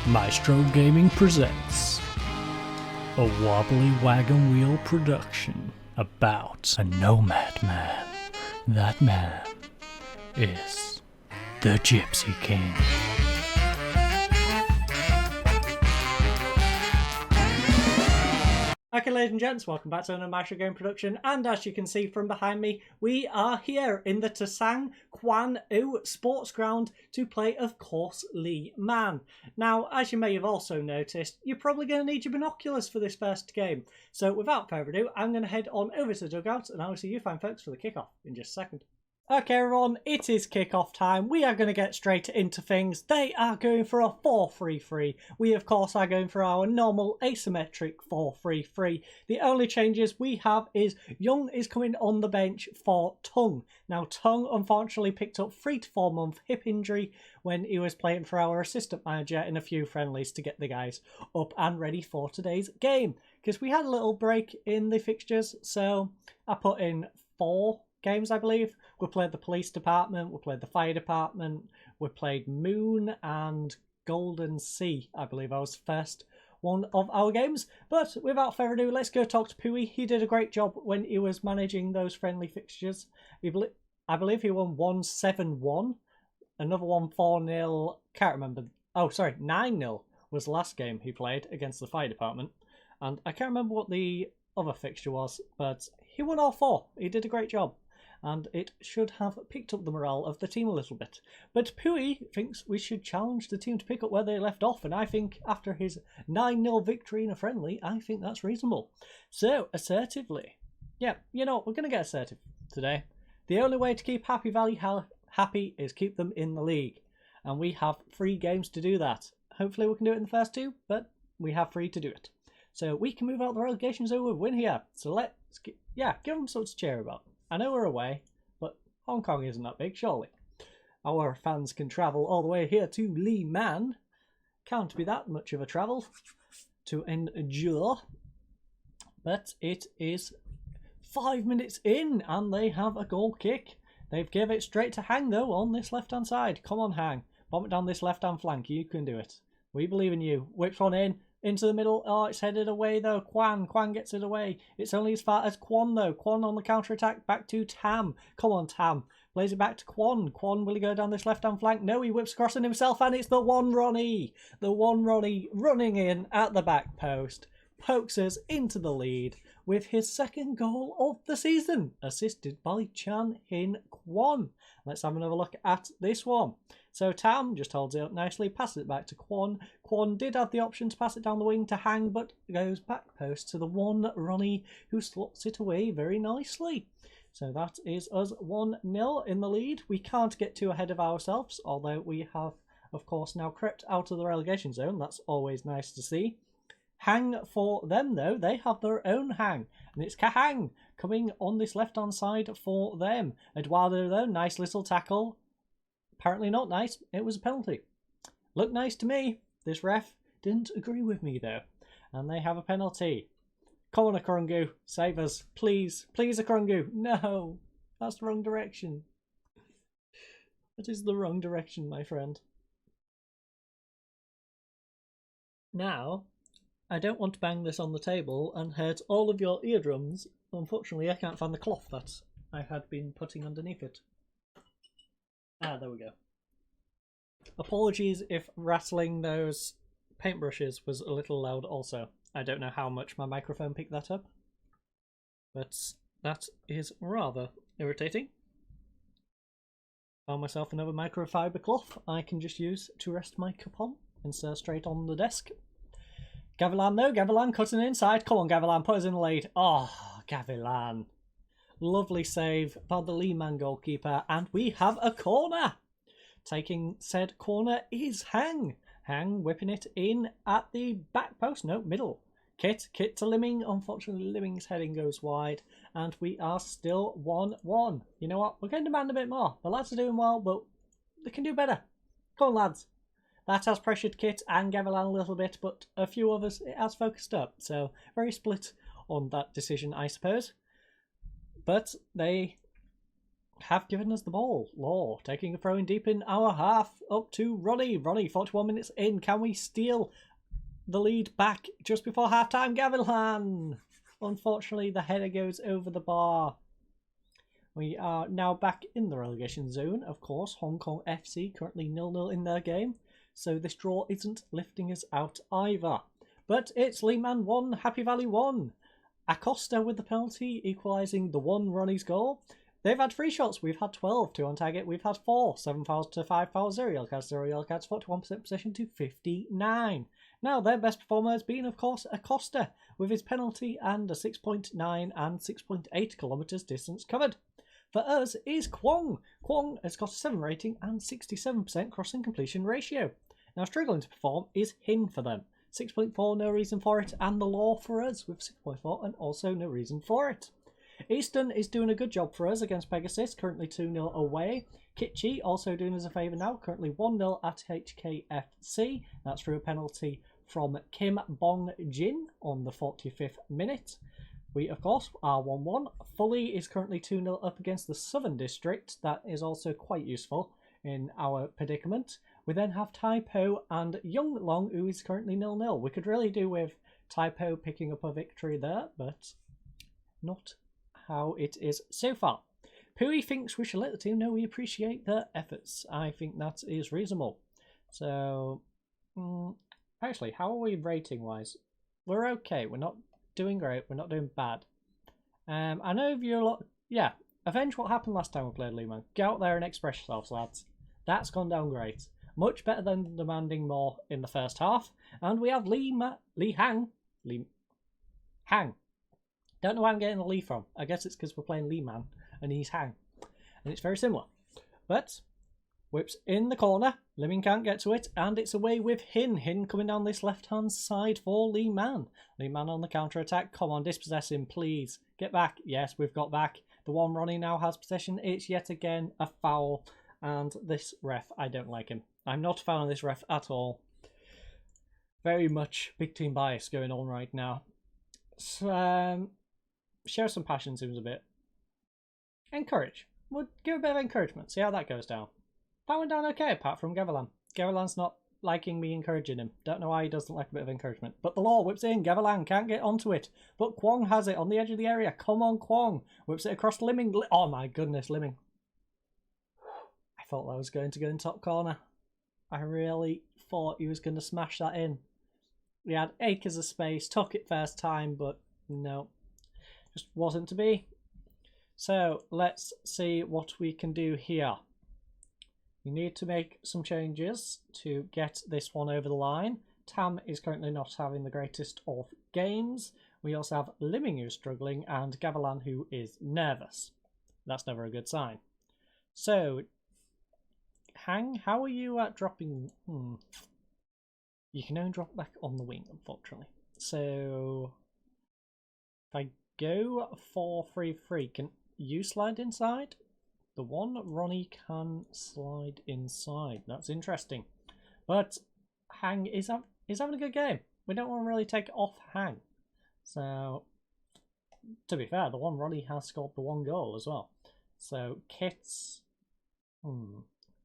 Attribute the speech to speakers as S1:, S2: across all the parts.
S1: Maestro Gaming presents a wobbly wagon wheel production about a nomad man. That man is the Gypsy King.
S2: Okay, ladies and gents, welcome back to another Maestro Game production, and as you can see from behind me, we are here in the Tasang Kwan U Sports Ground to play, of course, Lee Man. Now, as you may have also noticed, you're probably going to need your binoculars for this first game. So without further ado, I'm going to head on over to the dugout, and I'll see you fine folks for the kickoff in just a second. Okay everyone, it is kickoff time. We are going to get straight into things. They are going for a 4-3-3. We of course are going for our normal asymmetric 4-3-3. The only changes we have is Young is coming on the bench for Tung. Now Tung unfortunately picked up 3 to 4 month hip injury when he was playing for our assistant manager in a few friendlies to get the guys up and ready for today's game. Because we had a little break in the fixtures, so I put in 4 games, I believe. We played the police department, we played the fire department, we played Moon and Golden Sea, I believe I was first one of our games. But without further ado, let's go talk to Pui. He did a great job when he was managing those friendly fixtures. I believe he won 1-7-1, another one 4-0, can't remember. Oh, sorry, 9-0 was the last game he played against the fire department. And I can't remember what the other fixture was, but he won all 4. He did a great job. And it should have picked up the morale of the team a little bit. But Pui thinks we should challenge the team to pick up where they left off, and I think after his 9-0 victory in a friendly, I think that's reasonable. So, assertively. Yeah, you know, we're going to get assertive today. The only way to keep Happy Valley happy is keep them in the league. And we have 3 games to do that. Hopefully we can do it in the first 2, but we have 3 to do it. So we can move out the relegation zone with win here. So let's, give them something to cheer about. I know we're away, but Hong Kong isn't that big, surely. Our fans can travel all the way here to Lee Man. Can't be that much of a travel to endure. But it is 5 minutes in, and they have a goal kick. They've given it straight to Hang, though, on this left-hand side. Come on, Hang. Bomb it down this left-hand flank. You can do it. We believe in you. Whips one in. Into the middle. Oh, it's headed away though. Kwan gets it away. It's only as far as Kwan though. Kwan on the counter-attack. Back to Tam. Come on, Tam. Plays it back to Kwan. Kwan, will he go down this left-hand flank? No, he whips across on himself, and it's the one Ronnie. The one Ronnie running in at the back post. Pokes us into the lead with his second goal of the season, assisted by Chan Hin Kwan. Let's have another look at this one. So Tam just holds it up nicely, passes it back to Kwan. Kwan did have the option to pass it down the wing to Hang, but goes back post to the one Ronnie, who slots it away very nicely. So that is us 1-0 in the lead. We can't get too ahead of ourselves, although we have, of course, now crept out of the relegation zone. That's always nice to see. Hang for them, though. They have their own Hang, and it's Kahang coming on this left-hand side for them. Eduardo, though, nice little tackle. Apparently not nice. It was a penalty. Looked nice to me. This ref didn't agree with me, though. And they have a penalty. Come on, Akrungu. Save us. Please. Please, Akrungu. No. That's the wrong direction. That is the wrong direction, my friend. Now, I don't want to bang this on the table and hurt all of your eardrums. Unfortunately, I can't find the cloth that I had been putting underneath it. Ah, there we go. Apologies if rattling those paintbrushes was a little loud also. I don't know how much my microphone picked that up, but that is rather irritating. Found myself another microfiber cloth I can just use to rest my cup on and stir straight on the desk. Gavilan though, Gavilan cutting inside. Come on Gavilan, put us in the lead. Oh, Gavilan. Lovely save by the Lee Man goalkeeper, and we have a corner. Taking said corner is Hang. Hang whipping it in at the back post. No, middle. Kit to Limming. Unfortunately, Limming's heading goes wide, and we are still 1-1. You know what? We're going to demand a bit more. The lads are doing well, but they can do better. Come on, lads. That has pressured Kit and Gavilan a little bit, but a few others it has focused up. So very split on that decision, I suppose. But they have given us the ball. Law taking a throw in deep in our half, up to Ronnie. Ronnie, 41 minutes in. Can we steal the lead back just before half-time? Gavilan! Unfortunately, the header goes over the bar. We are now back in the relegation zone, of course. Hong Kong FC currently 0-0 in their game, so this draw isn't lifting us out either. But it's Lehman 1, Happy Valley 1. Acosta with the penalty, equalising the 1 Ronnie's goal. They've had 3 shots, we've had 12, 2 on target, we've had 4, 7 fouls to 5 fouls, 0 yellow cards, 41% possession to 59. Now, their best performer has been, of course, Acosta, with his penalty and a 6.9 and 6.8 kilometres distance covered. For us is Kwong. Kwong has got a 7 rating and 67% crossing completion ratio. Now, struggling to perform is Hin for them. 6.4, no reason for it, and the Law for us with 6.4 and also no reason for it. Easton is doing a good job for us against Pegasus, currently 2-0 away. Kitchi also doing us a favour now, currently 1-0 at HKFC. That's through a penalty from Kim Bong Jin on the 45th minute. We, of course, are 1-1. Fully is currently 2-0 up against the Southern District. That is also quite useful in our predicament. We then have Taipo and Young Long, who is currently 0-0. We could really do with Taipo picking up a victory there, but not how it is so far. Pui thinks we should let the team know we appreciate their efforts. I think that is reasonable. So, actually, how are we rating-wise? We're okay. We're not doing great. We're not doing bad. I know if you're a lot... Yeah, avenge what happened last time we played Lehman. Get out there and express yourselves, lads. That's gone down great. Much better than demanding more in the first half. And we have Lee Hang. Don't know where I'm getting the Lee from. I guess it's because we're playing Lee Man and he's Hang. And it's very similar. But whips in the corner. Liming can't get to it. And it's away with Hin. Hin coming down this left-hand side for Lee Man. Lee Man on the counter-attack. Come on, dispossess him, please. Get back. Yes, we've got back. The one Ronnie now has possession. It's yet again a foul. And this ref, I don't like him. I'm not a fan of this ref at all. Very much big team bias going on right now. So, show some passion seems a bit. Encourage. We'll give a bit of encouragement. See how that goes down. That went down okay, apart from Gavilan. Gavilan's not liking me encouraging him. Don't know why he doesn't like a bit of encouragement. But the Law whips in. Gavilan can't get onto it. But Kwong has it on the edge of the area. Come on, Kwong. Whips it across Liming. Oh my goodness, Liming. I thought that was going to go in top corner. I really thought he was going to smash that in. We had acres of space. Took it first time, but no. Just wasn't to be. So let's see what we can do here. We need to make some changes to get this one over the line. Tam is currently not having the greatest of games. We also have Liming who's struggling and Gavilan who is nervous. That's never a good sign. So, Hang, how are you at dropping? You can only drop back on the wing, unfortunately. So, if I go 4-3-3, can you slide inside? The one Ronnie can slide inside. That's interesting. But Hang is having a good game. We don't want to really take off Hang. So, to be fair, the one Ronnie has scored the one goal as well. So, Kits...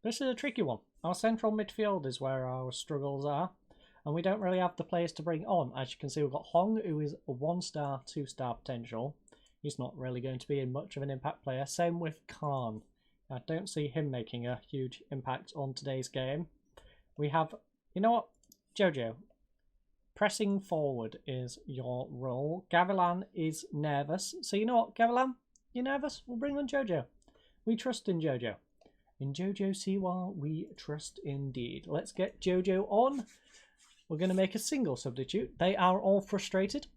S2: This is a tricky one. Our central midfield is where our struggles are. And we don't really have the players to bring on. As you can see, we've got Hong, who is a 1-star, 2-star potential. He's not really going to be much of an impact player. Same with Khan. I don't see him making a huge impact on today's game. We have, you know what, Jojo. Pressing forward is your role. Gavilan is nervous. So you know what, Gavilan? You're nervous? We'll bring on Jojo. We trust in Jojo. In Jojo Siwa, we trust indeed. Let's get Jojo on. We're going to make a single substitute. They are all frustrated.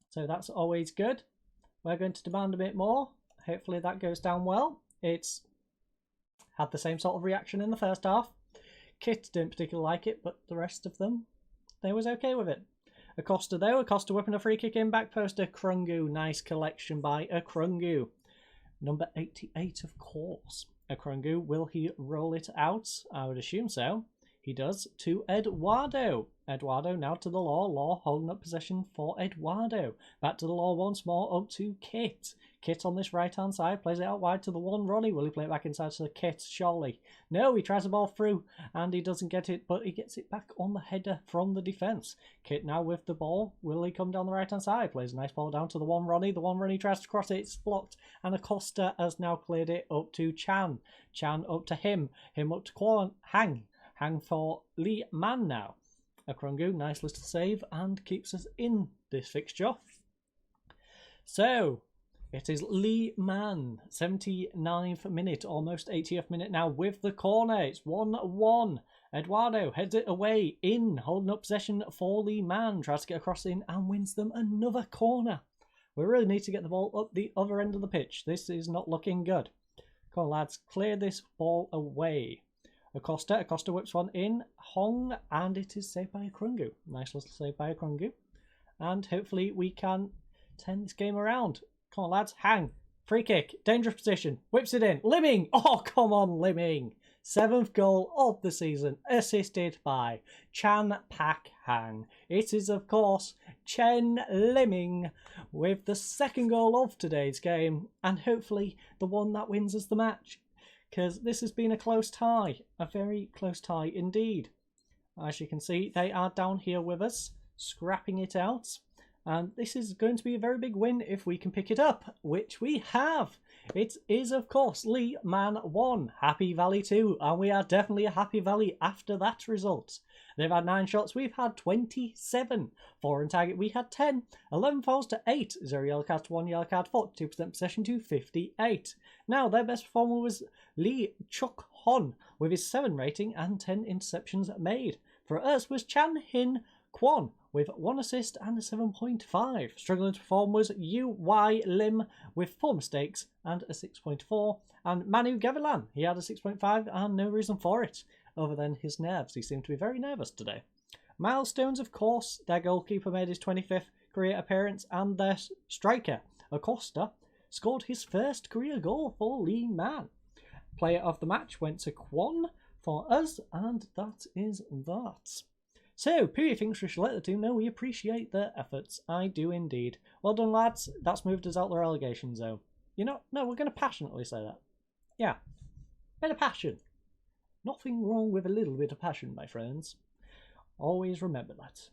S2: So that's always good. We're going to demand a bit more. Hopefully that goes down well. It's had the same sort of reaction in the first half. Kit didn't particularly like it, but the rest of them, they was okay with it. Acosta though, Acosta whipping a free kick in, back post Akrungu. Nice collection by Akrungu. Number 88, of course. Akrungu, will he roll it out? I would assume so. He does to Eduardo. Eduardo now to the Law. Law holding up possession for Eduardo. Back to the Law once more, up to Kit. Kit on this right-hand side, plays it out wide to the one Ronnie. Will he play it back inside to the Kit? Surely. No, he tries the ball through and he doesn't get it, but he gets it back on the header from the defence. Kit now with the ball. Will he come down the right-hand side? Plays a nice ball down to the one Ronnie. The one Ronnie tries to cross it. It's blocked. And Acosta has now cleared it up to Chan. Chan up to him. Him up to Quan. Hang. Hang for Lee Man now. Akrungu, nice little save and keeps us in this fixture. So, it is Lee Man, 79th minute, almost 80th minute now with the corner. It's 1-1. Eduardo heads it away in, holding up possession for Lee Man. Tries to get across in and wins them another corner. We really need to get the ball up the other end of the pitch. This is not looking good. Come on, lads, clear this ball away. Acosta whips one in, Hong, and it is saved by Akrungu. Nice little save by Akrungu. And hopefully we can turn this game around. Come on, lads, hang. Free kick, dangerous position, whips it in. Liming! Oh, come on, Liming. 7th goal of the season, assisted by Chan Pak Hang. It is, of course, Chen Liming with the 2nd goal of today's game, and hopefully the one that wins us the match. Because this has been a close tie, a very close tie indeed. As you can see, they are down here with us, scrapping it out. And this is going to be a very big win if we can pick it up, which we have. It is, of course, Lee Man 1, Happy Valley 2, and we are definitely a Happy Valley after that result. They've had 9 shots, we've had 27. 4 on target, we had 10. 11 fouls to 8. 0 yellow cards to 1 yellow card, 42% possession to 58. Now, their best performer was Lee Chuk Hon with his 7 rating and 10 interceptions made. For us was Chan Hin Kwon with 1 assist and a 7.5. Struggling to perform was U.Y. Lim with 4 mistakes and a 6.4. And Manu Gavilan, he had a 6.5 and no reason for it, other than his nerves. He seemed to be very nervous today. Milestones, of course, their goalkeeper made his 25th career appearance and their striker, Acosta, scored his 1st career goal for Lee Man. Player of the match went to Kwon for us, and that is that. So, Pooey thinks we should let the team know we appreciate their efforts. I do indeed. Well done, lads. That's moved us out the relegation zone. You know, no, we're going to passionately say that. Yeah. Bit of passion. Nothing wrong with a little bit of passion, my friends. Always remember that.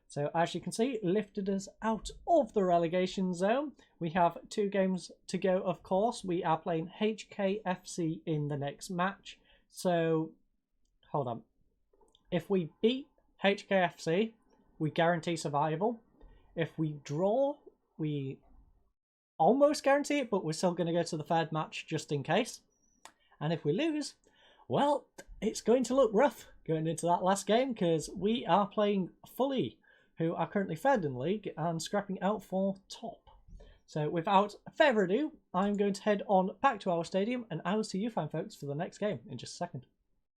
S2: So, as you can see, lifted us out of the relegation zone. We have 2 games to go, of course. We are playing HKFC in the next match. So, hold on. If we beat HKFC, we guarantee survival. If we draw, we almost guarantee it, but we're still going to go to the 3rd match just in case. And if we lose, well, it's going to look rough going into that last game because we are playing Fully, who are currently 3rd in the league and scrapping out for top. So without further ado, I'm going to head on back to our stadium and I will see you fine folks for the next game in just a second.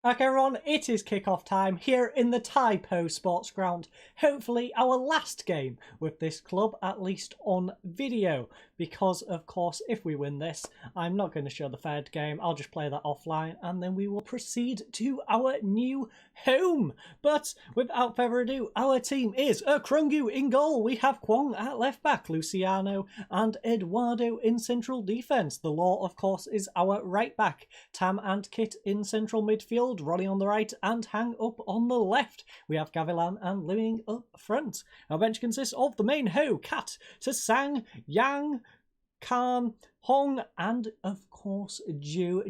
S2: Okay, everyone, it is kickoff time here in the Taipo Sports Ground. Hopefully our last game with this club, at least on video. Because, of course, if we win this, I'm not going to show the 3rd game. I'll just play that offline and then we will proceed to our new home. But without further ado, our team is Akrungu in goal. We have Kwong at left back, Luciano and Eduardo in central defence. The Law, of course, is our right back. Tam and Kit in central midfield. Ronnie on the right and Hang up on the left. We have Gavilan and Liming up front. Our bench consists of the main Ho, Kat, Tsang, Yang, Khan, Hong, and of course Joe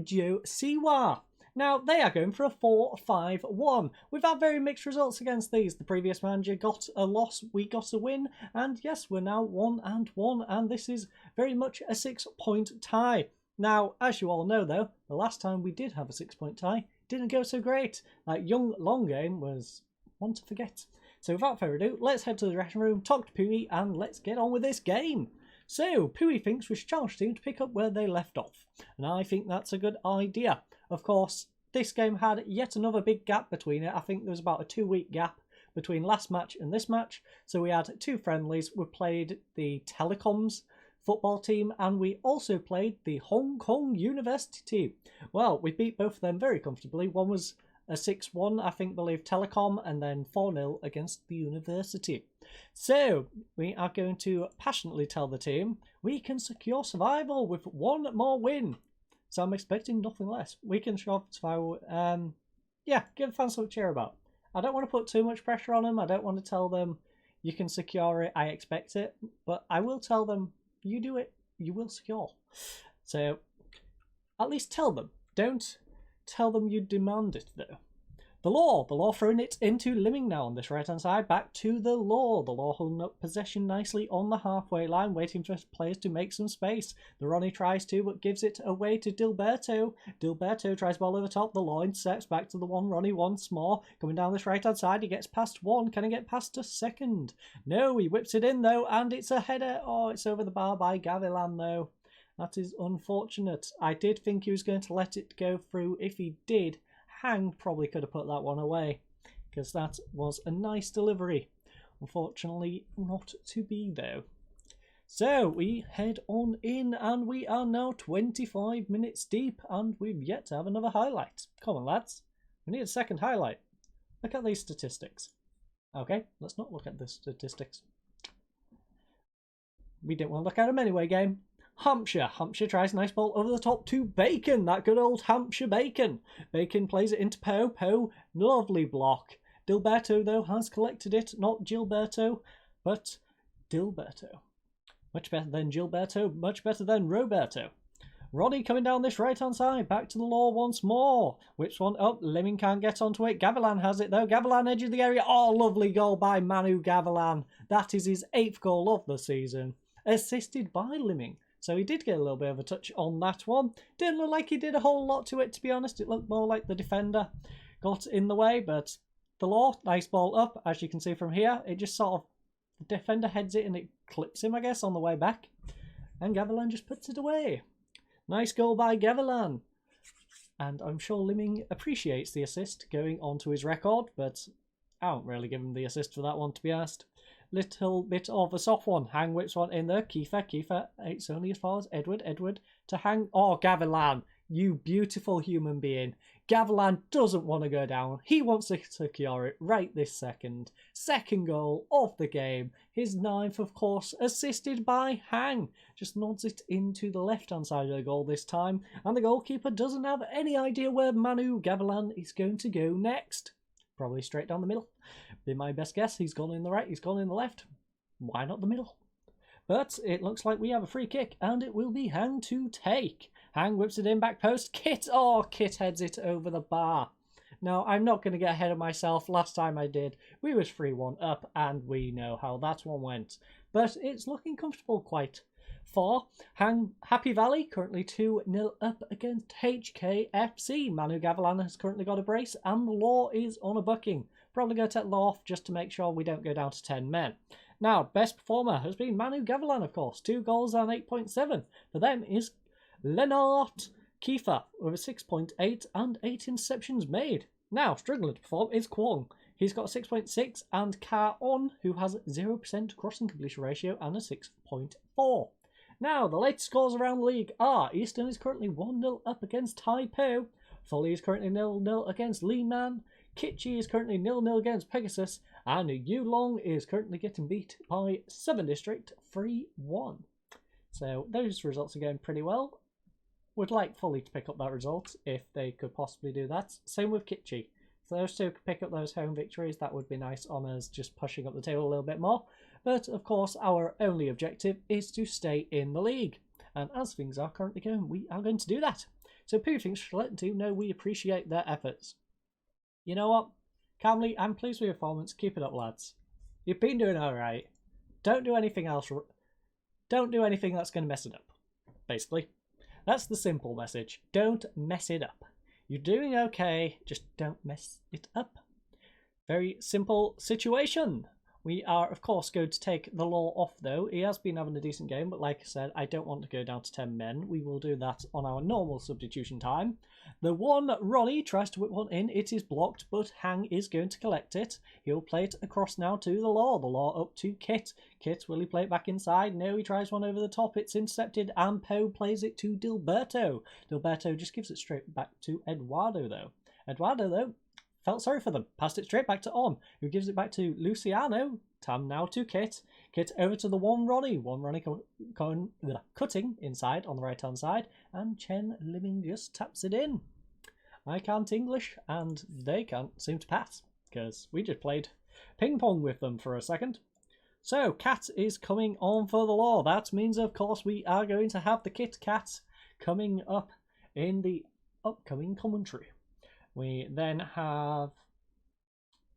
S2: Siwa. Now they are going for a 4-5-1. We've had very mixed results against these. The previous manager got a loss, we got a win, and yes, we're now 1-1, and this is very much a 6-point tie. Now, as you all know though, the last time we did have a 6-point tie, didn't go so great. That young long game was one to forget. So without further ado, let's head to the dressing room, talk to Pooey, and let's get on with this game. So, Pooey thinks we should challenge the team to pick up where they left off. And I think that's a good idea. Of course, this game had yet another big gap between it. I think there was about a 2-week gap between last match and this match. So we had 2 friendlies. We played the Telecoms football team and we also played the Hong Kong University team. Well, we beat both of them very comfortably. One was a 6-1, I think, believe Telecom, and then 4-0 against the University. So we are going to passionately tell the team we can secure survival with one more win. So I'm expecting nothing less. We can secure survival. Yeah, give the fans something to cheer about. I don't want to put too much pressure on them. I don't want to tell them you can secure it, I expect it. But I will tell them you do it, you will secure. So at least tell them. Don't tell them you demand it, though. The Law throwing it into Liming now on this right-hand side. Back to the Law holding up possession nicely on the halfway line, waiting for players to make some space. The Ronnie tries to, but gives it away to Dilberto. Dilberto tries ball over top. The Law intercepts back to the one Ronnie once more. Coming down this right-hand side, he gets past one. Can he get past a second? No, he whips it in, though, and it's a header. Oh, it's over the bar by Gavilan, though. That is unfortunate. I did think he was going to let it go through. If he did, Hang probably could have put that one away, because that was a nice delivery. Unfortunately, not to be, though. So we head on in, and we are now 25 minutes deep, and we've yet to have another highlight. Come on, lads. We need a second highlight. Look at these statistics. Okay, let's not look at the statistics. We didn't want to look at them anyway, game. Hampshire tries a nice ball over the top to Bacon. That good old Hampshire Bacon. Bacon plays it into Poe. Poe, lovely block. Dilberto, though, has collected it. Not Gilberto, but Dilberto. Much better than Gilberto. Much better than Roberto. Ronnie coming down this right-hand side. Back to the Law once more. Whips one up. Liming can't get onto it. Gavilan has it, though. Gavilan edge of the area. Oh, lovely goal by Manu Gavilan. That is his 8th goal of the season. Assisted by Liming. So he did get a little bit of a touch on that one. Didn't look like he did a whole lot to it, to be honest. It looked more like the defender got in the way, but the Law, nice ball up. As you can see from here, it just sort of, the defender heads it and it clips him, I guess, on the way back. And Gavilan just puts it away. Nice goal by Gavilan. And I'm sure Liming appreciates the assist going on to his record, but I won't really give him the assist for that one, to be honest. Little bit of a soft one. Hang whips one in there. Kiefer. It's only as far as Edward to Hang. Oh, Gavilan, you beautiful human being. Gavilan doesn't want to go down. He wants to secure it right this second. Second goal of the game. His 9th, of course, assisted by Hang. Just nods it into the left-hand side of the goal this time. And the goalkeeper doesn't have any idea where Manu Gavilan is going to go next. Probably straight down the middle. Be my best guess. He's gone in the right, he's gone in the left. Why not the middle? But it looks like we have a free kick, and it will be Hang to take. Hang whips it in, back post. Kit! Oh, Kit heads it over the bar. Now, I'm not going to get ahead of myself. Last time I did, we was 3-1 up, and we know how that one went. But it's looking comfortable quite far. Hang Happy Valley currently 2-0 up against HKFC. Manu Gavilan has currently got a brace, and the Law is on a bucking. Probably go to Law off just to make sure we don't go down to 10 men. Now, best performer has been Manu Gavilan, of course. 2 goals and 8.7. For them is Lennart Kiefer with a 6.8 and 8 interceptions made. Now, struggling to perform is Kwong. He's got a 6.6, and Ka On, who has 0% crossing completion ratio and a 6.4. Now, the latest scores around the league are Eastern is currently 1-0 up against Taipo. Foley is currently 0-0 against Leeman. Kitchi is currently 0-0 against Pegasus. And Yulong is currently getting beat by 7 District 3-1. So those results are going pretty well. Would like Foley to pick up that result if they could possibly do that. Same with Kitchi. If those two could pick up those home victories, that would be nice on us just pushing up the table a little bit more. But of course, our only objective is to stay in the league. And as things are currently going, we are going to do that. So Poofings should let the team know we appreciate their efforts. You know what? Calmly, I'm pleased with your performance. Keep it up, lads. You've been doing alright. Don't do anything else. Don't do anything that's going to mess it up. Basically. That's the simple message. Don't mess it up. You're doing okay, just don't mess it up. Very simple situation. We are, of course, going to take the Law off, though. He has been having a decent game, but like I said, I don't want to go down to 10 men. We will do that on our normal substitution time. The one Ronnie tries to whip one in. It is blocked, but Hang is going to collect it. He'll play it across now to the Law. The Law up to Kit. Kit, will he play it back inside? No, he tries one over the top. It's intercepted, and Poe plays it to Dilberto. Dilberto just gives it straight back to Eduardo, though. Eduardo, though, felt sorry for them. Passed it straight back to On, who gives it back to Luciano. Tam now to Kit. Kit over to the one Ronnie. One Ronnie cutting inside on the right-hand side. And Chen Liming just taps it in. I can't English, and they can't seem to pass, because we just played ping-pong with them for a second. So, Cat is coming on for the law. That means, of course, we are going to have the Kit Kat coming up in the upcoming commentary. We then have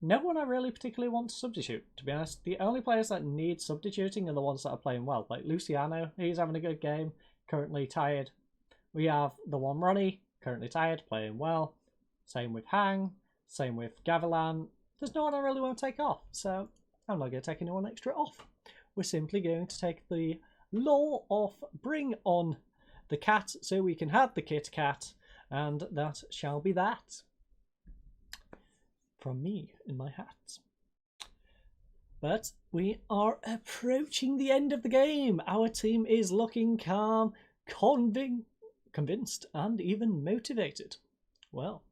S2: no one I really particularly want to substitute, to be honest. The only players that need substituting are the ones that are playing well. Like Luciano, he's having a good game, currently tired. We have the one Ronnie, currently tired, playing well. Same with Hang, same with Gavilan. There's no one I really want to take off, so I'm not going to take anyone extra off. We're simply going to take the law off, bring on the cat so we can have the Kit Kat, and that shall be that. From me in my hat. But we are approaching the end of the game. Our team is looking calm, convinced, and even motivated. Well,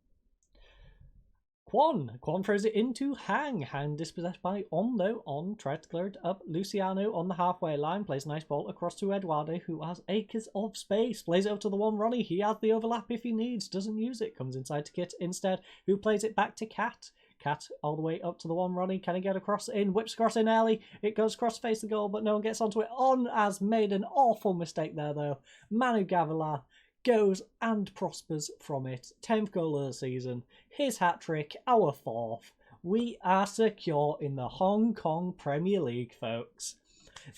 S2: Quan throws it into Hang. Hang dispossessed by On, though. On tries to clear it up. Luciano on the halfway line plays a nice ball across to Eduardo, who has acres of space. Plays it up to the one Ronnie. He has the overlap if he needs. Doesn't use it. Comes inside to Kit instead, who plays it back to Cat. Cat all the way up to the one Ronnie. Can he get across in? Whips across in early. It goes across face the goal, but no one gets onto it. On has made an awful mistake there, though. Manu Gavila goes and prospers from it. 10th goal of the season. His hat-trick, our 4th. We are secure in the Hong Kong Premier League, folks.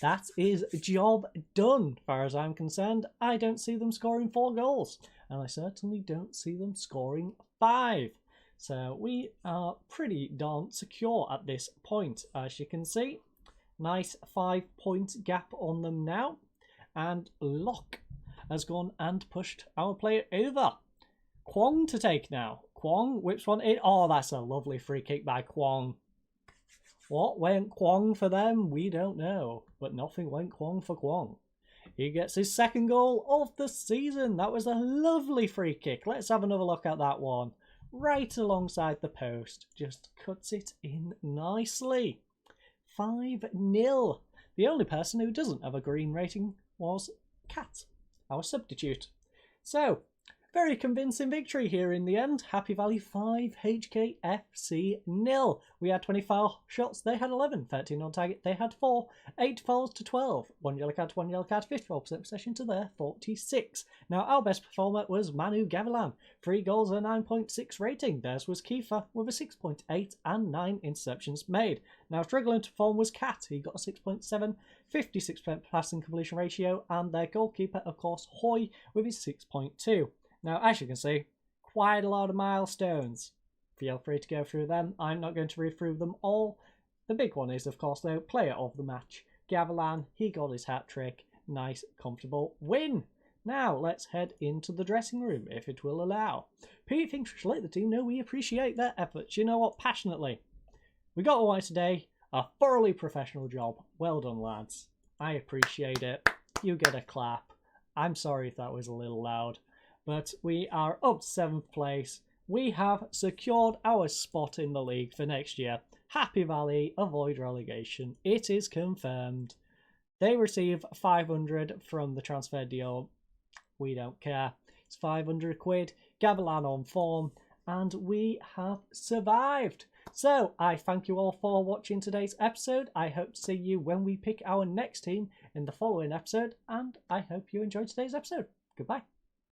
S2: That is job done, as far as I'm concerned. I don't see them scoring 4 goals. And I certainly don't see them scoring 5. So we are pretty darn secure at this point, as you can see. Nice 5-point gap on them now. And Locke has gone and pushed our player over. Kwong to take now. Kwong whips one in. Oh, that's a lovely free kick by Kwong. What went Kwong for them? We don't know. But nothing went Kwong for Kwong. He gets his 2nd goal of the season. That was a lovely free kick. Let's have another look at that one. Right alongside the post. Just cuts it in nicely. 5-0. The only person who doesn't have a green rating was Cat, our substitute. So, very convincing victory here in the end. Happy Valley 5, HKFC 0. We had 24 shots, they had 11. 13 on target, they had 4. 8 fouls to 12. 1 yellow card to 1 yellow card, 54% possession to their 46. Now, our best performer was Manu Gavilan. 3 goals and 9.6 rating. Theirs was Kiefer with a 6.8 and 9 interceptions made. Now, struggling to perform was Cat. He got a 6.7, 56% passing completion ratio, and their goalkeeper, of course, Hoy, with his 6.2. Now, as you can see, quite a lot of milestones. Feel free to go through them. I'm not going to read through them all. The big one is, of course, though, player of the match. Gavilan, he got his hat-trick. Nice, comfortable win. Now, let's head into the dressing room, if it will allow. Pete thinks we should let the team know we appreciate their efforts. You know what? Passionately. We got away today. A thoroughly professional job. Well done, lads. I appreciate it. You get a clap. I'm sorry if that was a little loud. But we are up 7th place. We have secured our spot in the league for next year. Happy Valley, avoid relegation. It is confirmed. They receive 500 from the transfer deal. We don't care. It's 500 quid. Gavilan on form. And we have survived. So, I thank you all for watching today's episode. I hope to see you when we pick our next team in the following episode. And I hope you enjoyed today's episode. Goodbye.